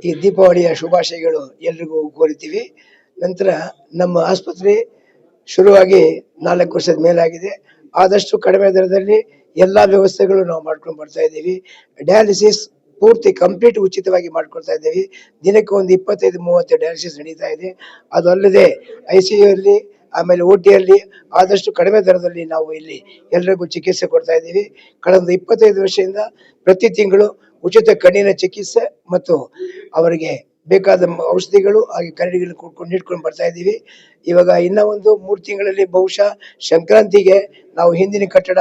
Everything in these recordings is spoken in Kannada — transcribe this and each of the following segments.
ಈ ದೀಪಾವಳಿಯ ಶುಭಾಶಯಗಳು ಎಲ್ರಿಗೂ ಕೋರಿತೀವಿ. ನಂತರ ನಮ್ಮ ಆಸ್ಪತ್ರೆ ಶುರುವಾಗಿ 4 ವರ್ಷದ ಮೇಲಾಗಿದೆ. ಆದಷ್ಟು ಕಡಿಮೆ ದರದಲ್ಲಿ ಎಲ್ಲಾ ವ್ಯವಸ್ಥೆಗಳು ನಾವು ಮಾಡ್ಕೊಂಡು ಬರ್ತಾ ಇದ್ದೀವಿ. ಡಯಾಲಿಸಿಸ್ ಪೂರ್ತಿ ಕಂಪ್ಲೀಟ್ ಉಚಿತವಾಗಿ ಮಾಡ್ಕೊಳ್ತಾ ಇದ್ದೀವಿ. ದಿನಕ್ಕೆ ಒಂದು 25-30 ಡಯಾಲಿಸಿಸ್ ನಡೀತಾ ಇದೆ. ಅದು ಅಲ್ಲದೆ ICU ಅಲ್ಲಿ ಆಮೇಲೆ OT ಅಲ್ಲಿ ಆದಷ್ಟು ಕಡಿಮೆ ದರದಲ್ಲಿ ನಾವು ಇಲ್ಲಿ ಎಲ್ಲರಿಗೂ ಚಿಕಿತ್ಸೆ ಕೊಡ್ತಾ ಇದ್ದೀವಿ. ಕಳೆದ 25 ವರ್ಷದಿಂದ ಪ್ರತಿ ತಿಂಗಳು ಉಚಿತ ಕಣ್ಣಿನ ಚಿಕಿತ್ಸೆ ಮತ್ತು ಅವರಿಗೆ ಬೇಕಾದ ಔಷಧಿಗಳು ಹಾಗೆ ಕರಡಿಗಳನ್ನು ನೀಡ್ಕೊಂಡು ಬರ್ತಾ ಇದ್ದೀವಿ. ಇವಾಗ ಇನ್ನ ಒಂದು 3 ತಿಂಗಳಲ್ಲಿ ಬಹುಶಃ ಸಂಕ್ರಾಂತಿಗೆ ನಾವು ಹಿಂದಿನ ಕಟ್ಟಡ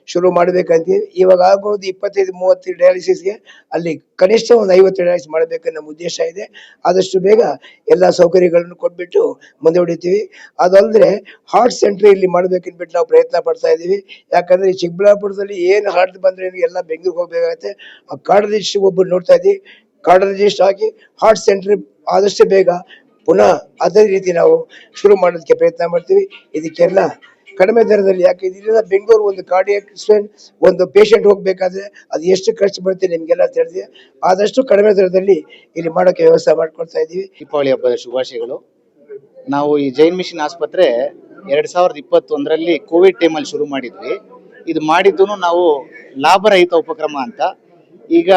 ಶುರು ಮಾಡಬೇಕಂತೀವಿ. ಇವಾಗ ಆಗೋದು 25-30 ಡಯಾಲಿಸಿಸ್ಗೆ ಅಲ್ಲಿ ಕನಿಷ್ಠ ಒಂದು 50 ಡಯಾಲಿಸಿಸ್ ಮಾಡಬೇಕನ್ನೋ ನಮ್ಮ ಉದ್ದೇಶ ಇದೆ. ಆದಷ್ಟು ಬೇಗ ಎಲ್ಲ ಸೌಕರ್ಯಗಳನ್ನು ಕೊಟ್ಬಿಟ್ಟು ಮುಂದೆ ಹೊಡಿತೀವಿ. ಅದಲ್ಲದೆ ಹಾರ್ಟ್ ಸೆಂಟರ್ ಇಲ್ಲಿ ಮಾಡ್ಬೇಕನ್ಬಿಟ್ಟು ನಾವು ಪ್ರಯತ್ನ ಪಡ್ತಾ ಇದ್ದೀವಿ. ಯಾಕಂದ್ರೆ ಈ ಚಿಕ್ಕಬಳ್ಳಾಪುರದಲ್ಲಿ ಏನು ಹಾರ್ಟ್ ಬಂದ್ರೆ ಎಲ್ಲ ಬೆಂಗಳೂರಿಗೆ ಹೋಗ್ಬೇಕಾಗತ್ತೆ. ಆ ಕಾರ್ಡಿಯಾಲಜಿಸ್ಟ್ ಒಬ್ಬರು ನೋಡ್ತಾ ಇದ್ದೀವಿ. ಕಾರ್ಡಿಯಾಲಜಿಸ್ಟ್ ಆಗಿ ಹಾರ್ಟ್ ಸೆಂಟರ್ ಆದಷ್ಟು ಬೇಗ ಪುನಃ ಅದೇ ರೀತಿ ನಾವು ಶುರು ಮಾಡೋದಕ್ಕೆ ಪ್ರಯತ್ನ ಮಾಡ್ತೀವಿ. ಇದಕ್ಕೆಲ್ಲ ಕಡಿಮೆ ದರದಲ್ಲಿ, ಯಾಕೆ ಇದರಿಂದ ಬೆಂಗಳೂರು ಒಂದು ಕಾರ್ಡಿಯಾಕ್ ಒಂದು ಪೇಷಂಟ್ ಹೋಗ್ಬೇಕಾದ್ರೆ ಅದು ಎಷ್ಟು ಖರ್ಚು ಬರುತ್ತೆ ನಿಮ್ಗೆಲ್ಲ ತಿಳಿದಿದೆ. ಆದಷ್ಟು ಕಡಿಮೆ ದರದಲ್ಲಿ ಇಲ್ಲಿ ಮಾಡೋಕೆ ವ್ಯವಸ್ಥೆ ಮಾಡ್ಕೊಳ್ತಾ ಇದ್ದೀವಿ. ದೀಪಾವಳಿ ಹಬ್ಬದ ಶುಭಾಶಯಗಳು. ನಾವು ಈ ಜೈನ್ ಮಿಷನ್ ಆಸ್ಪತ್ರೆ 2021ರಲ್ಲಿ ಕೋವಿಡ್ ಟೈಮಲ್ಲಿ ಶುರು ಮಾಡಿದ್ವಿ. ಇದು ಮಾಡಿದ್ದು ನಾವು ಲಾಭರಹಿತ ಉಪಕ್ರಮ ಅಂತ. ಈಗ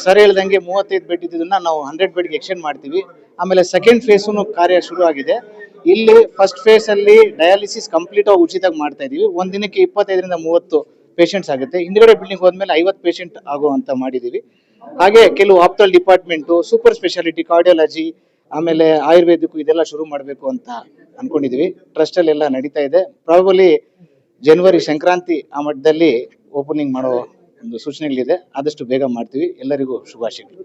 ಸರ್ ಹೇಳ್ದಂಗೆ 35 ಬೆಡ್ ಇದ್ದದನ್ನ ನಾವು 100 ಬೆಡ್ಗೆ ಎಕ್ಸ್ಟೆಂಡ್ ಮಾಡ್ತೀವಿ. ಆಮೇಲೆ ಸೆಕೆಂಡ್ ಫೇಸು ಕಾರ್ಯ ಶುರು ಆಗಿದೆ. ಇಲ್ಲಿ ಫಸ್ಟ್ ಫೇಸ್ ಅಲ್ಲಿ ಡಯಾಲಿಸಿಸ್ ಕಂಪ್ಲೀಟ್ ಆಗಿ ಉಚಿತವಾಗಿ ಮಾಡ್ತಾ ಇದೀವಿ. ಒಂದ್ ದಿನಕ್ಕೆ 25-30 ಪೇಷಂಟ್ಸ್ ಆಗುತ್ತೆ. ಹಿಂದ್ಗಡೆ ಬಿಲ್ಡಿಂಗ್ ಹೋದ್ಮೇಲೆ 50 ಪೇಷಂಟ್ ಆಗುವಂತ ಮಾಡಿದೀವಿ. ಹಾಗೆ ಕೆಲವು ಆಪ್ಟಲ್ ಡಿಪಾರ್ಟ್ಮೆಂಟ್, ಸೂಪರ್ ಸ್ಪೆಷಾಲಿಟಿ, ಕಾರ್ಡಿಯಾಲಜಿ, ಆಮೇಲೆ ಆಯುರ್ವೇದಕ್ಕೂ ಇದೆಲ್ಲ ಶುರು ಮಾಡಬೇಕು ಅಂತ ಅನ್ಕೊಂಡಿದೀವಿ. ಟ್ರಸ್ಟ್ ಅಲ್ಲಿ ಎಲ್ಲ ನಡೀತಾ ಇದೆ. ಪ್ರಾಬಲಿ ಜನವರಿ ಸಂಕ್ರಾಂತಿ ಆ ಮಟ್ಟದಲ್ಲಿ ಓಪನಿಂಗ್ ಮಾಡೋ ಒಂದು ಸೂಚನೆಗಳಿದೆ. ಆದಷ್ಟು ಬೇಗ ಮಾಡ್ತೀವಿ. ಎಲ್ಲರಿಗೂ ಶುಭಾಶಯಗಳು.